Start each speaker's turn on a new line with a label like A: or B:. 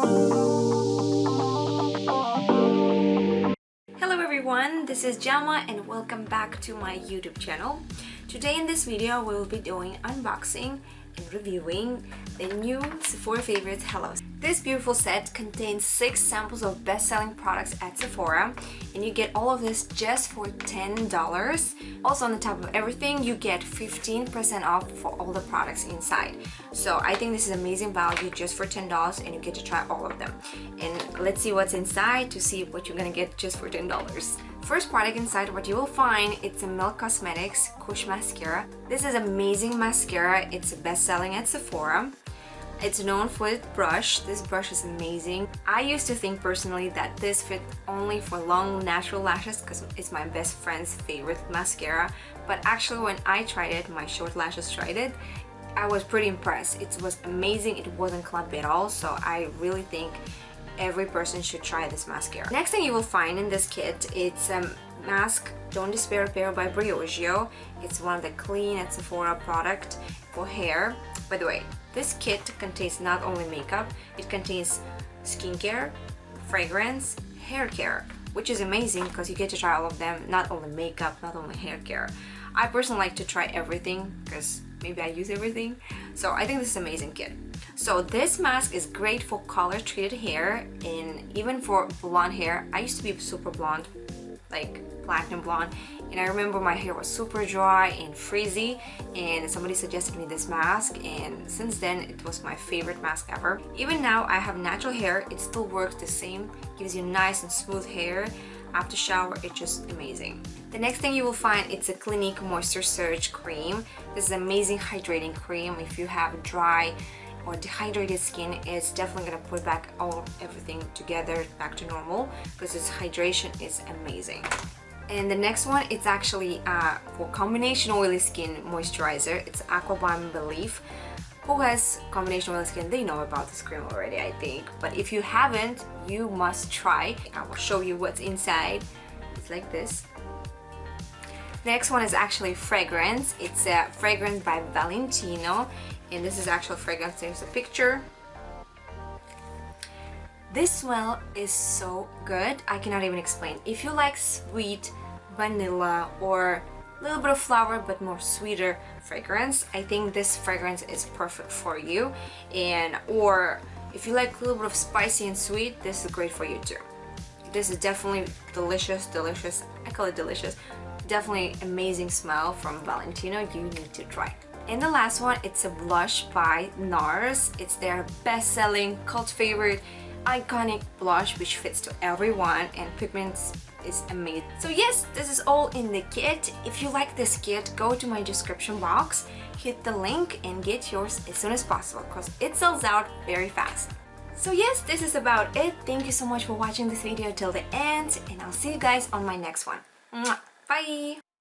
A: Hello everyone, this is Jama and welcome back to my YouTube channel. Today in this video we will be doing unboxing and reviewing the new Sephora Favorites Hellos. This beautiful set contains 6 samples of best-selling products at Sephora, and you get all of this just for $10. Also, on the top of everything, you get 15% off for all the products inside. So I think this is amazing value just for $10, and you get to try all of them. And let's see what's inside to see what you're gonna get just for $10. First product inside, what you will find, it's a Milk Cosmetics Kush Mascara. This is amazing mascara. It's best-selling at Sephora. It's known for its brush. This brush is amazing. I used to think personally that this fit only for long natural lashes because it's my best friend's favorite mascara. But actually when I tried it, my short lashes tried it, I was pretty impressed. It was amazing. It wasn't clumpy at all. So I really think every person should try this mascara. Next thing you will find in this kit, it's a mask Don't Despair Repair by Briogeo. It's one of the clean at Sephora product for hair. By the way, this kit contains not only makeup, it contains skincare, fragrance, hair care, which is amazing because you get to try all of them, not only makeup, not only hair care. I personally like to try everything because maybe I use everything. So I think this is an amazing kit. So this mask is great for color treated hair and even for blonde hair. I used to be super blonde, like platinum blonde, and I remember my hair was super dry and frizzy, and somebody suggested me this mask, and since then it was my favorite mask ever. Even now I have natural hair, it still works the same, gives you nice and smooth hair. After shower, it's just amazing. The next thing you will find, it's a Clinique Moisture Surge Cream. This is amazing hydrating cream. If you have dry or dehydrated skin, it's definitely gonna put back everything together back to normal because its hydration is amazing. And the next one, it's actually for combination oily skin moisturizer. It's Aqua Bun Belief. Who has combination oily skin, they know about this cream already, I think. But if you haven't, you must try. I will show you what's inside. It's like this. Next one is actually fragrance. It's a fragrance by Valentino, and this is actual fragrance. There's a picture. This smell is so good, I cannot even explain. If you like sweet vanilla or a little bit of flower but more sweeter fragrance, I think this fragrance is perfect for you. And or if you like a little bit of spicy and sweet, this is great for you too. This is definitely delicious. I call it delicious. Definitely amazing smell from Valentino. You need to try. And the last one, it's a blush by NARS. It's their best-selling, cult favorite, iconic blush which fits to everyone, and pigments is amazing. So yes, this is all in the kit. If you like this kit, go to my description box, hit the link and get yours as soon as possible because it sells out very fast. So yes, this is about it. Thank you so much for watching this video till the end, and I'll see you guys on my next one. Mwah! Bye!